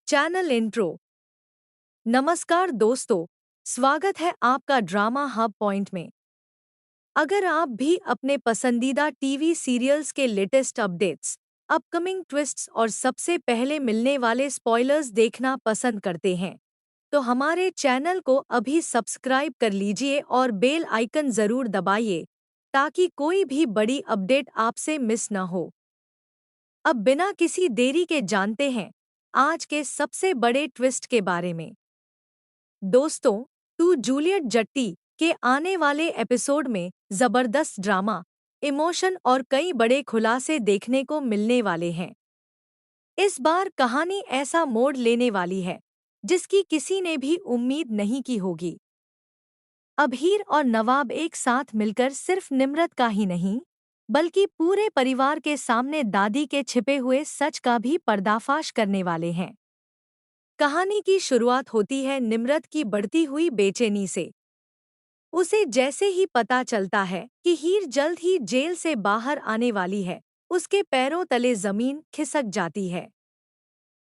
Channel intro. नमस्कार दोस्तों, स्वागत है आपका ड्रामा हब पॉइंट में। अगर आप भी अपने पसंदीदा टीवी सीरियल्स के लेटेस्ट अपडेट्स, अपकमिंग ट्विस्ट्स और सबसे पहले मिलने वाले स्पॉयलर्स देखना पसंद करते हैं, तो हमारे चैनल को अभी सब्सक्राइब कर लीजिए और बेल आइकन ज़रूर दबाइए ताकि कोई भी बड़ी अपडेट आपसे मिस न हो। अब बिना किसी देरी के जानते हैं आज के सबसे बड़े ट्विस्ट के बारे में। दोस्तों, टू जूलियट जट्टी के आने वाले एपिसोड में जबरदस्त ड्रामा, इमोशन और कई बड़े खुलासे देखने को मिलने वाले हैं। इस बार कहानी ऐसा मोड़ लेने वाली है जिसकी किसी ने भी उम्मीद नहीं की होगी। अब हीर और नवाब एक साथ मिलकर सिर्फ निम्रत का ही नहीं, बल्कि पूरे परिवार के सामने दादी के छिपे हुए सच का भी पर्दाफाश करने वाले हैं। कहानी की शुरुआत होती है निम्रत की बढ़ती हुई बेचैनी से। उसे जैसे ही पता चलता है कि हीर जल्द ही जेल से बाहर आने वाली है, उसके पैरों तले जमीन खिसक जाती है।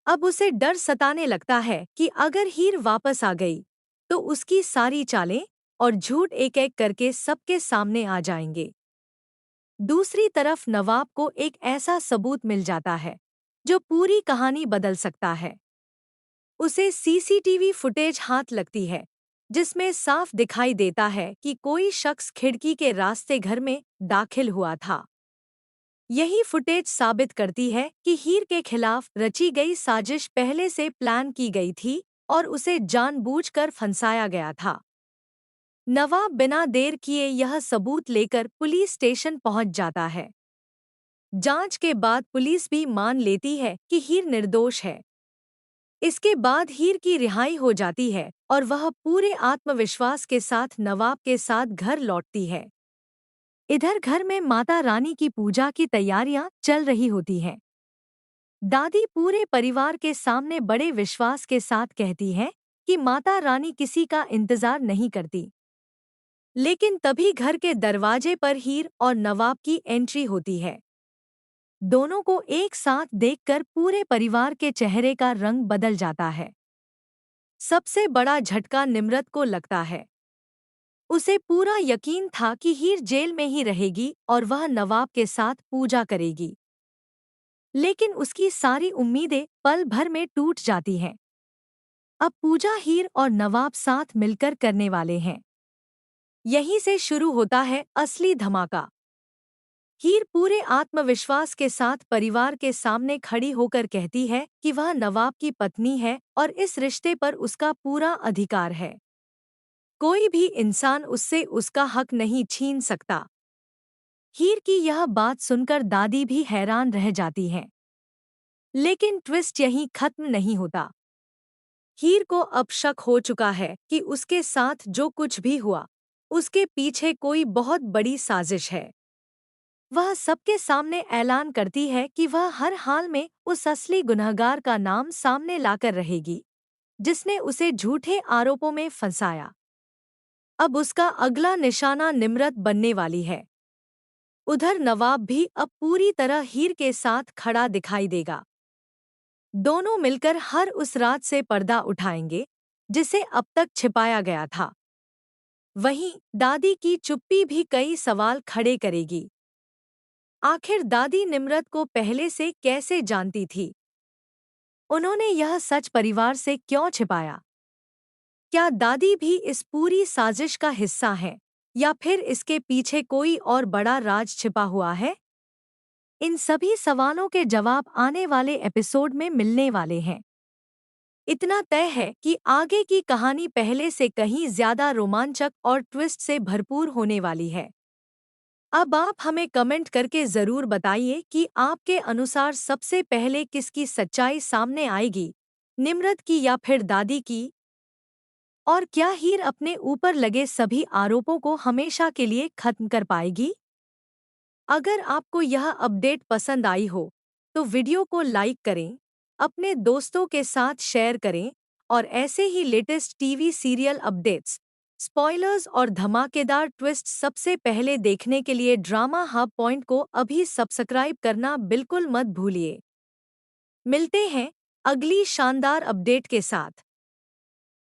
अब उसे डर सताने लगता है कि अगर हीर वापस आ गई, तो उसकी सारी चालें और झूठ एक एक करके सबके सामने आ जाएंगे। दूसरी तरफ नवाब को एक ऐसा सबूत मिल जाता है जो पूरी कहानी बदल सकता है। उसे सीसीटीवी फुटेज हाथ लगती है जिसमें साफ दिखाई देता है कि कोई शख्स खिड़की के रास्ते घर में दाखिल हुआ था। यही फुटेज साबित करती है कि हीर के खिलाफ रची गई साजिश पहले से प्लान की गई थी और उसे जानबूझकर फंसाया गया था। नवाब बिना देर किए यह सबूत लेकर पुलिस स्टेशन पहुंच जाता है। जांच के बाद पुलिस भी मान लेती है कि हीर निर्दोष है। इसके बाद हीर की रिहाई हो जाती है और वह पूरे आत्मविश्वास के साथ नवाब के साथ घर लौटती है। इधर घर में माता रानी की पूजा की तैयारियां चल रही होती हैं। दादी पूरे परिवार के सामने बड़े विश्वास के साथ कहती है कि माता रानी किसी का इंतजार नहीं करती। लेकिन तभी घर के दरवाजे पर हीर और नवाब की एंट्री होती है। दोनों को एक साथ देखकर पूरे परिवार के चेहरे का रंग बदल जाता है। सबसे बड़ा झटका निम्रत को लगता है। उसे पूरा यकीन था कि हीर जेल में ही रहेगी और वह नवाब के साथ पूजा करेगी। लेकिन उसकी सारी उम्मीदें पल भर में टूट जाती हैं। अब पूजा हीर और नवाब साथ मिलकर करने वाले हैं। यहीं से शुरू होता है असली धमाका। हीर पूरे आत्मविश्वास के साथ परिवार के सामने खड़ी होकर कहती है कि वह नवाब की पत्नी है और इस रिश्ते पर उसका पूरा अधिकार है। कोई भी इंसान उससे उसका हक नहीं छीन सकता। हीर की यह बात सुनकर दादी भी हैरान रह जाती हैं। लेकिन ट्विस्ट यहीं खत्म नहीं होता। हीर को अब शक हो चुका है कि उसके साथ जो कुछ भी हुआ, उसके पीछे कोई बहुत बड़ी साजिश है। वह सबके सामने ऐलान करती है कि वह हर हाल में उस असली गुनहगार का नाम सामने लाकर रहेगी, जिसने उसे झूठे आरोपों में फंसाया। अब उसका अगला निशाना निम्रत बनने वाली है। उधर नवाब भी अब पूरी तरह हीर के साथ खड़ा दिखाई देगा। दोनों मिलकर हर उस रात से पर्दा उठाएंगे जिसे अब तक छिपाया गया था। वहीं दादी की चुप्पी भी कई सवाल खड़े करेगी। आखिर दादी निम्रत को पहले से कैसे जानती थी? उन्होंने यह सच परिवार से क्यों छिपाया? क्या दादी भी इस पूरी साजिश का हिस्सा है या फिर इसके पीछे कोई और बड़ा राज छिपा हुआ है? इन सभी सवालों के जवाब आने वाले एपिसोड में मिलने वाले हैं। इतना तय है कि आगे की कहानी पहले से कहीं ज्यादा रोमांचक और ट्विस्ट से भरपूर होने वाली है। अब आप हमें कमेंट करके ज़रूर बताइए कि आपके अनुसार सबसे पहले किसकी सच्चाई सामने आएगी, निम्रत की या फिर दादी की? और क्या हीर अपने ऊपर लगे सभी आरोपों को हमेशा के लिए खत्म कर पाएगी? अगर आपको यह अपडेट पसंद आई हो, तो वीडियो को लाइक करें, अपने दोस्तों के साथ शेयर करें और ऐसे ही latest TV serial updates, spoilers और धमाकेदार ट्विस्ट सबसे पहले देखने के लिए ड्रामा हब पॉइंट को अभी सब्सक्राइब करना बिल्कुल मत भूलिए। मिलते हैं अगली शानदार अपडेट के साथ।